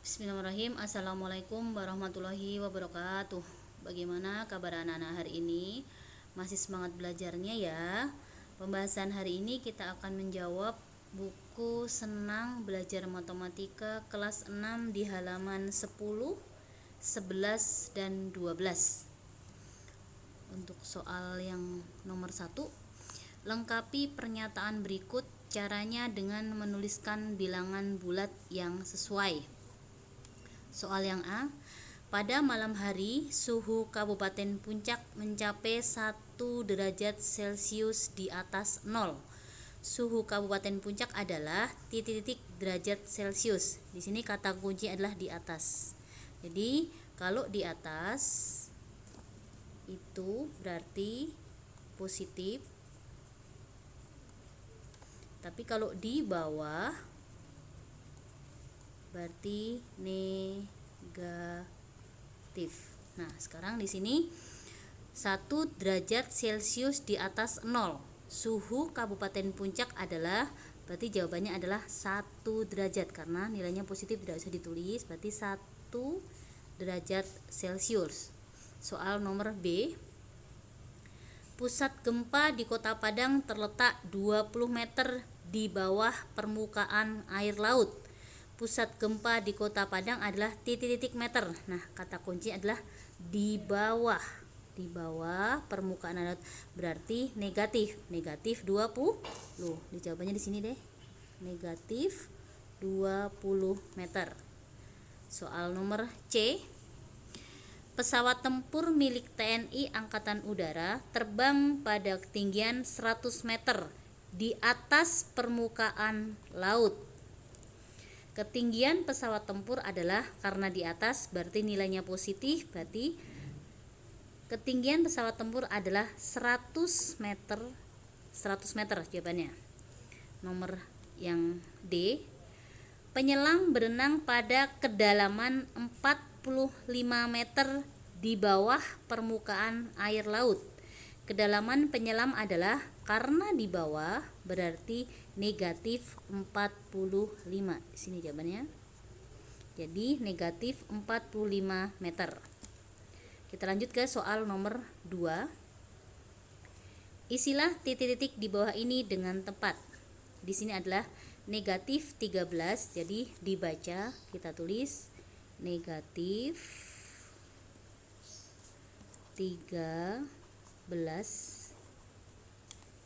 Bismillahirrahmanirrahim. Assalamualaikum warahmatullahi wabarakatuh. Bagaimana kabar anak-anak hari ini? Masih semangat belajarnya ya? Pembahasan hari ini kita akan menjawab buku Senang Belajar Matematika kelas 6 di halaman 10, 11, dan 12. Untuk soal yang nomor 1, lengkapi pernyataan berikut caranya dengan menuliskan bilangan bulat yang sesuai. Soal yang A, pada malam hari suhu Kabupaten Puncak mencapai 1 derajat Celcius di atas 0. Suhu Kabupaten Puncak adalah titik-titik derajat Celcius. Di sini kata kunci adalah di atas. Jadi kalau di atas itu berarti positif. Tapi kalau di bawah berarti negatif. Nah, sekarang di sini 1 derajat Celcius di atas 0. Suhu Kabupaten Puncak adalah, berarti jawabannya adalah 1 derajat karena nilainya positif, tidak usah ditulis, berarti 1 derajat Celcius. Soal nomor B. Pusat gempa di Kota Padang terletak 20 meter di bawah permukaan air laut. Pusat gempa di Kota Padang adalah titik-titik meter. Nah, kata kunci adalah di bawah permukaan air laut, berarti negatif. Negatif 20. Di jawabannya di sini deh. Negatif 20 meter. Soal nomor C. Pesawat tempur milik TNI Angkatan Udara terbang pada ketinggian 100 meter di atas permukaan laut. Ketinggian pesawat tempur adalah, karena di atas berarti nilainya positif, berarti ketinggian pesawat tempur adalah 100 meter. 100 meter jawabannya. Nomor yang D. Penyelam berenang pada kedalaman 45 meter di bawah permukaan air laut. Kedalaman penyelam adalah, karena di bawah berarti negatif 45. Di sini jawabannya. Jadi negatif 45 meter. Kita lanjut ke soal nomor 2. Isilah titik-titik di bawah ini dengan tepat. Di sini adalah negatif 13, jadi dibaca, kita tulis negatif 13.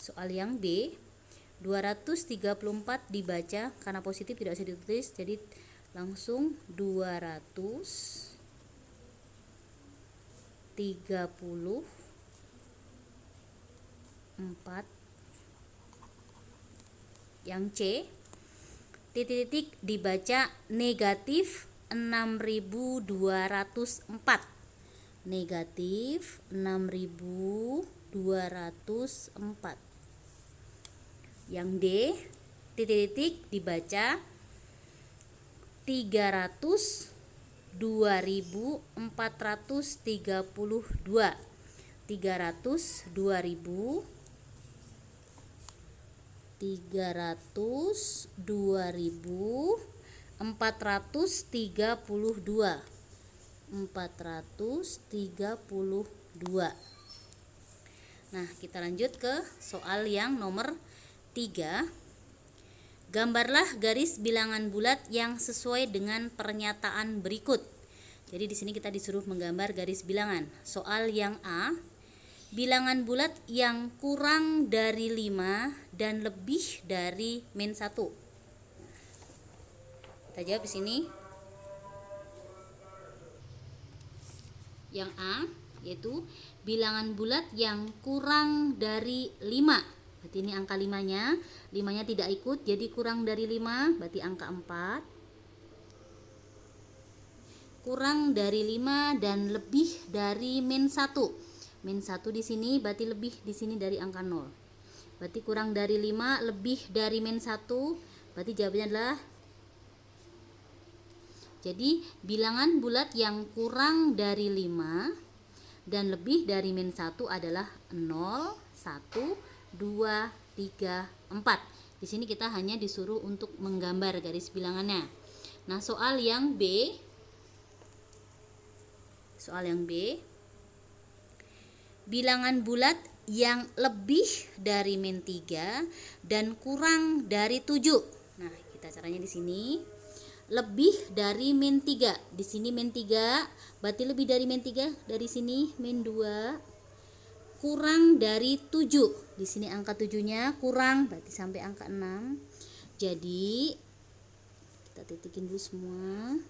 Soal yang B, 234 dibaca, karena positif tidak usah ditulis, jadi langsung 234. Yang C, titik-titik dibaca negatif 6204. Negatif 6204. Yang D, titik-titik dibaca 300 2432. 300 2000 432. 432. Nah, kita lanjut ke soal yang nomor 3. Gambarlah garis bilangan bulat yang sesuai dengan pernyataan berikut. Jadi di sini kita disuruh menggambar garis bilangan. Soal yang A, bilangan bulat yang kurang dari 5 dan lebih dari -1. Kita jawab di sini. Yang A yaitu bilangan bulat yang kurang dari 5. Berarti ini angka 5-nya. 5-nya tidak ikut, jadi kurang dari 5, berarti angka 4. Kurang dari 5 dan lebih dari -1. -1 di sini berarti lebih di sini dari angka 0. Berarti kurang dari 5 lebih dari -1, berarti jawabannya adalah, jadi bilangan bulat yang kurang dari 5 dan lebih dari -1 adalah 0, 1, 2, 3, 4. Di sini kita hanya disuruh untuk menggambar garis bilangannya. Nah, soal yang B. Bilangan bulat yang lebih dari min 3 dan kurang dari 7. Nah, kita caranya di sini. Lebih dari min 3. Di sini min 3, berarti lebih dari min 3. Dari sini min 2. Kurang dari 7. Di sini angka 7-nya kurang, berarti sampai angka 6. Jadi kita titikin dulu semua.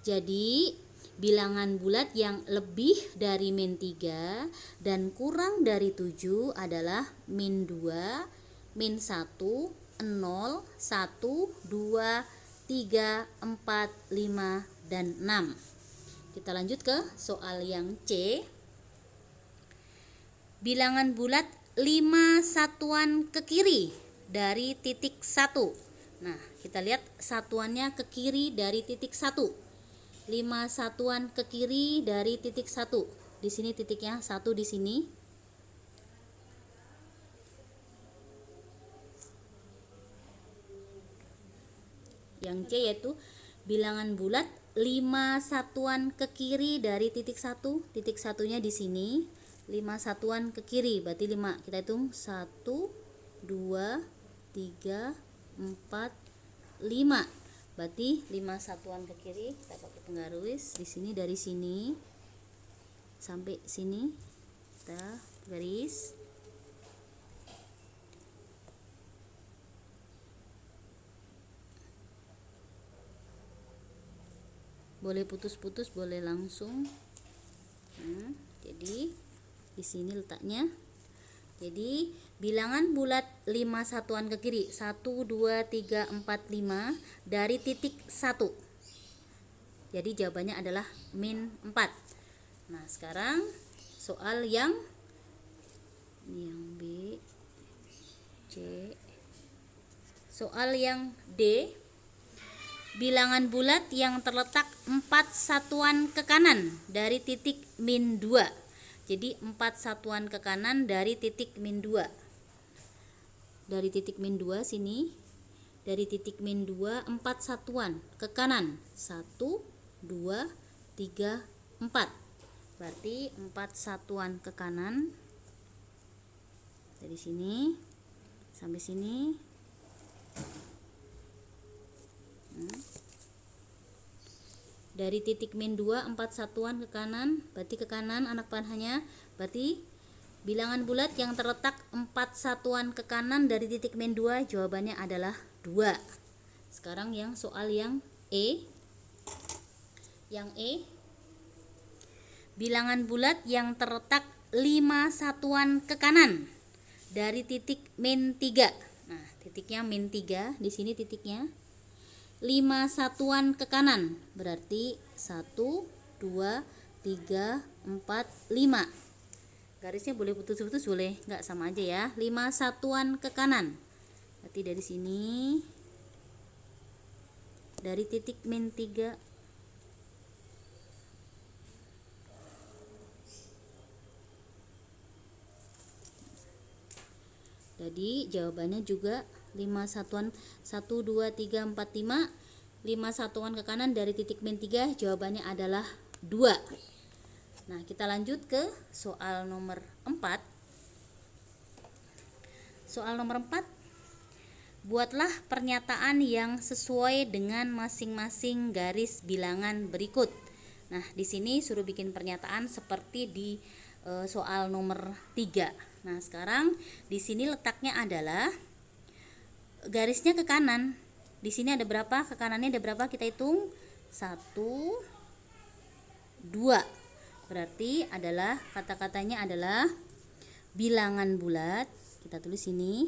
Jadi bilangan bulat yang lebih dari min 3 dan kurang dari 7 adalah min 2, min 1, 0, 1, 2, 3, 4, 5, dan 6. Kita lanjut ke soal yang C. Bilangan bulat 5 satuan ke kiri dari titik 1. Nah, kita lihat satuannya ke kiri dari titik 1. 5 satuan ke kiri dari titik 1. Di sini titiknya 1 di sini. Yang C yaitu bilangan bulat 5 satuan ke kiri dari titik 1. Titik satunya di sini. 5 satuan ke kiri, berarti 5. Kita hitung 1, 2, 3, 4, 5. Berarti 5 satuan ke kiri. Kita pakai penggaris di sini, dari sini sampai sini kita garis. Boleh putus-putus, boleh langsung. Nah, jadi di sini letaknya. Jadi bilangan bulat 5 satuan ke kiri 1, 2, 3, 4, 5 dari titik 1. Jadi jawabannya adalah min 4. Nah, sekarang soal yang B, C. Soal yang D. Bilangan bulat yang terletak 4 satuan ke kanan dari titik min 2. Jadi 4 satuan ke kanan dari titik min 2. Dari titik min 2 sini. Dari titik min 2 4 satuan ke kanan. 1, 2, 3, 4. Berarti 4 satuan ke kanan. Dari sini sampai sini. Dari titik min 2 4 satuan ke kanan, berarti ke kanan anak panahnya. Berarti bilangan bulat yang terletak 4 satuan ke kanan dari titik min 2 jawabannya adalah 2. Sekarang yang soal yang E. Yang E, bilangan bulat yang terletak 5 satuan ke kanan dari titik min 3. Nah, titiknya min 3, di sini titiknya. 5 satuan ke kanan, berarti 1, 2, 3, 4, 5. Garisnya boleh putus-putus, boleh nggak, sama aja ya. 5 satuan ke kanan, berarti dari sini, dari titik min 3. Jadi jawabannya juga 5 satuan, 1, 2, 3, 4, 5. 5 satuan ke kanan dari titik min 3, jawabannya adalah 2. Nah, kita lanjut ke soal nomor 4. Soal nomor 4. Buatlah pernyataan yang sesuai dengan masing-masing garis bilangan berikut. Nah, di sini suruh bikin pernyataan seperti di soal nomor 3. Nah, sekarang di sini letaknya adalah garisnya ke kanan. Di sini ada berapa? Ke kanannya ada berapa? Kita hitung 1, 2. Berarti adalah kata-katanya adalah bilangan bulat. Kita tulis ini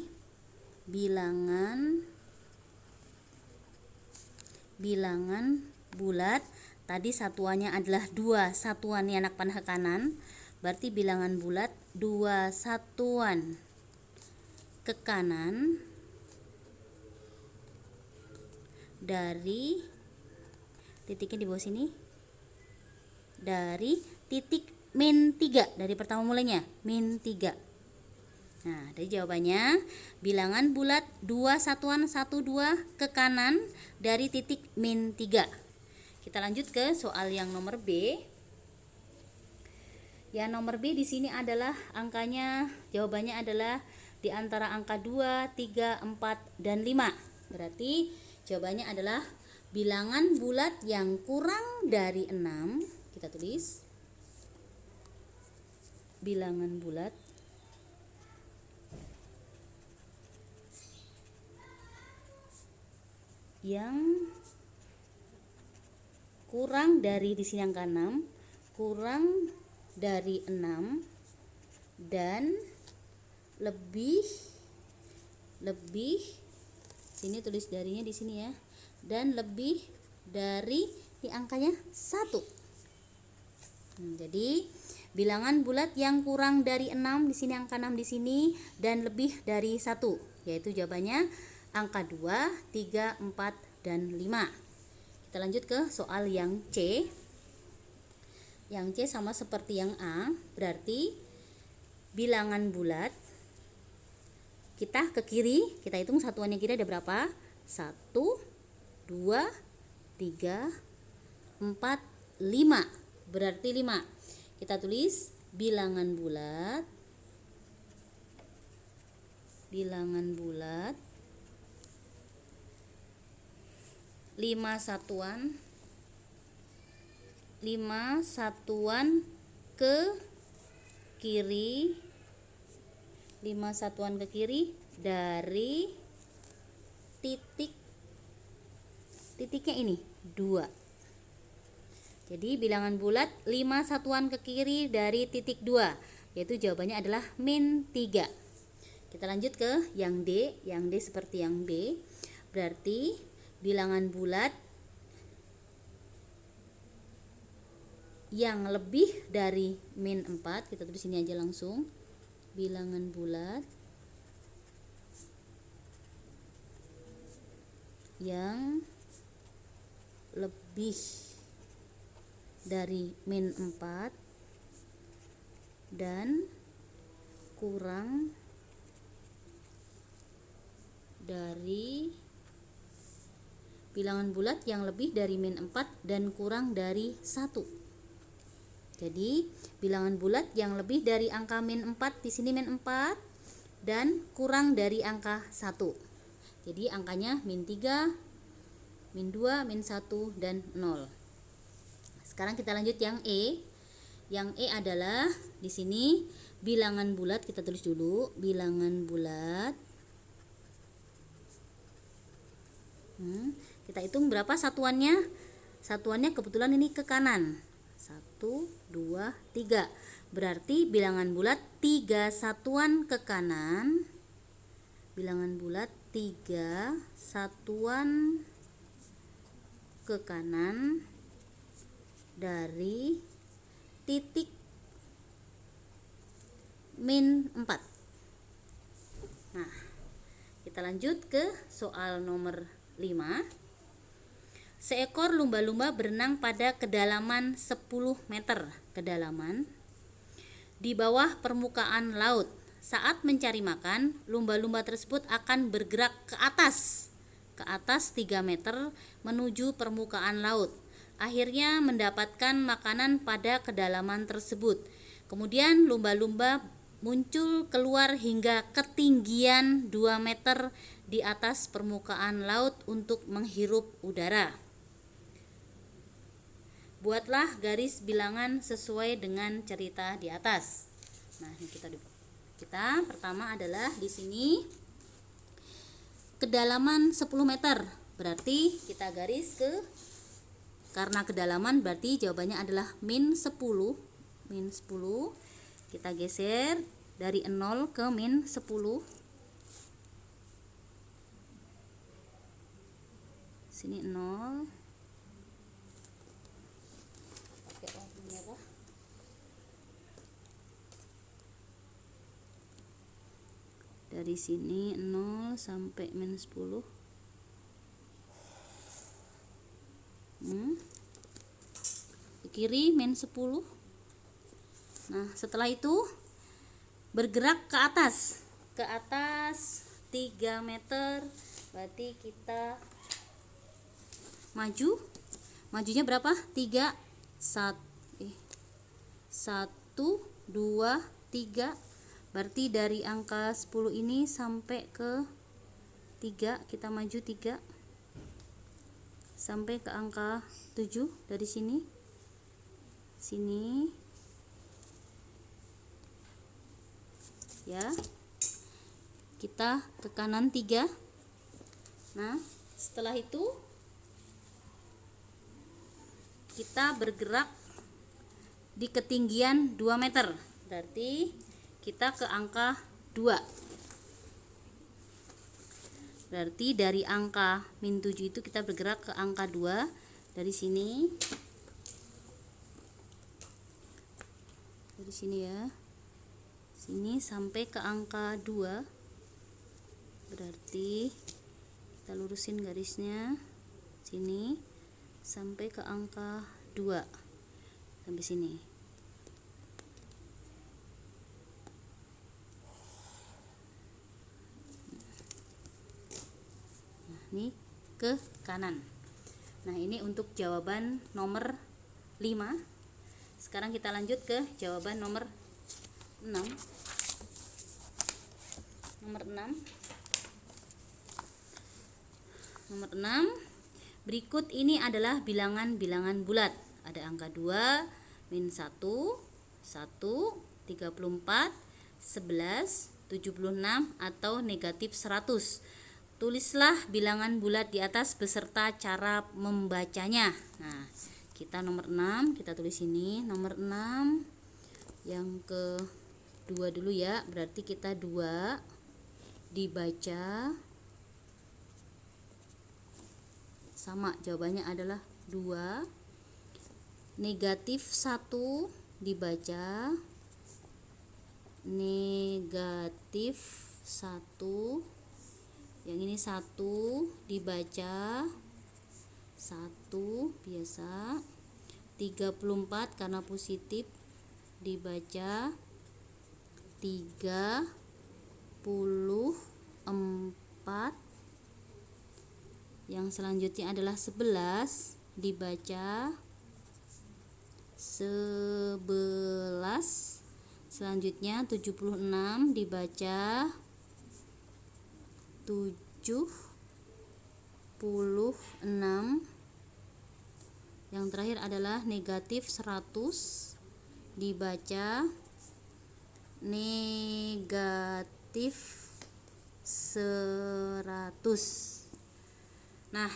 bilangan bulat. Tadi satuannya adalah 2 satuan nih anak panah ke kanan. Berarti bilangan bulat 2 satuan ke kanan dari titiknya di bawah sini, dari titik min 3, dari pertama mulainya min 3. Nah, dari jawabannya bilangan bulat 2 satuan 1 2 ke kanan dari titik min 3. Kita lanjut ke soal yang nomor B. Yang nomor B di sini adalah angkanya, jawabannya adalah di antara angka 2, 3, 4 dan 5. Berarti jawabannya adalah bilangan bulat yang kurang dari 6. Kita tulis bilangan bulat yang kurang dari, di sini angka 6, kurang dari 6 dan lebih sini tulis darinya di sini ya, dan lebih dari di angkanya 1. Jadi bilangan bulat yang kurang dari 6, di sini angka 6 di sini, dan lebih dari 1, yaitu jawabannya angka 2, 3, 4 dan 5. Kita lanjut ke soal yang C. Yang C sama seperti yang A, berarti bilangan bulat kita ke kiri, kita hitung satuannya kiri ada berapa? 1, 2, 3, 4, 5. Berarti 5. Kita tulis bilangan bulat 5 satuan ke kiri, 5 satuan ke kiri dari titiknya ini 2. Jadi bilangan bulat 5 satuan ke kiri dari titik 2, yaitu jawabannya adalah min 3. Kita lanjut ke yang D. Yang D seperti yang B, berarti bilangan bulat yang lebih dari min 4, kita tulis sini aja langsung, bilangan bulat yang lebih dari min 4 dan kurang dari, bilangan bulat yang lebih dari min 4 dan kurang dari 1. Jadi bilangan bulat yang lebih dari angka min 4, di sini min 4 dan kurang dari angka 1. Jadi angkanya min 3, min 2, min 1 dan 0. Sekarang kita lanjut yang E. Yang E adalah di sini bilangan bulat, kita tulis dulu bilangan bulat. Kita hitung berapa satuannya? Satuannya kebetulan ini ke kanan. 1, 2, 3. Berarti bilangan bulat 3 satuan ke kanan. Bilangan bulat 3 satuan ke kanan dari titik min 4. Nah, kita lanjut ke soal nomor 5. Seekor lumba-lumba berenang pada kedalaman 10 meter kedalaman di bawah permukaan laut. Saat mencari makan, lumba-lumba tersebut akan bergerak ke atas 3 meter menuju permukaan laut. Akhirnya mendapatkan makanan pada kedalaman tersebut. Kemudian lumba-lumba muncul keluar hingga ketinggian 2 meter di atas permukaan laut untuk menghirup udara. Buatlah garis bilangan sesuai dengan cerita di atas. Nah, ini kita pertama adalah di sini kedalaman 10 meter. Berarti kita garis ke, karena kedalaman berarti jawabannya adalah min 10. Min 10. Kita geser dari 0 ke min 10. Sini 0. Pakai warna merah. Dari sini 0 sampai min 10. Ke kiri min 10. Nah, setelah itu bergerak ke atas. ke atas 3 meter, berarti kita majunya berapa? 3 1 2 3, berarti dari angka 10 ini sampai ke 3 kita maju 3 sampai ke angka 7 dari sini ya, kita ke kanan 3. Nah, setelah itu kita bergerak di ketinggian 2 meter, berarti kita ke angka 2. Berarti dari angka -7 itu kita bergerak ke angka 2 dari sini. Dari sini ya. Sini sampai ke angka 2. Berarti kita lurusin garisnya. Sini sampai ke angka 2. Sampai sini. Ini ke kanan. Nah, ini untuk jawaban nomor 5. Sekarang kita lanjut ke jawaban nomor 6. Nomor 6. Berikut ini adalah bilangan-bilangan bulat. Ada angka 2, -1, 1, 34, 11, 76 atau -100. Tulislah bilangan bulat di atas beserta cara membacanya. Nah, kita nomor 6, kita tulis ini nomor 6. Yang kedua dulu ya, berarti kita 2 dibaca sama, jawabannya adalah 2. -1 dibaca -1. Yang ini 1 dibaca 1 biasa. 34 karena positif dibaca 34. Yang selanjutnya adalah 11 dibaca 11. Selanjutnya 76 dibaca 76. Yang terakhir adalah -100 dibaca -100. Nah,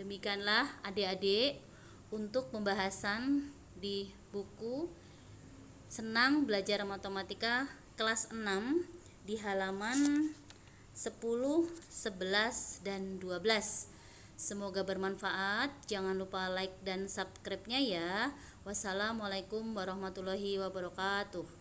demikianlah adik-adik untuk pembahasan di buku Senang Belajar Matematika kelas 6 di halaman 10, 11, dan 12. Semoga bermanfaat. Jangan lupa like dan subscribe-nya ya. Wassalamualaikum warahmatullahi wabarakatuh.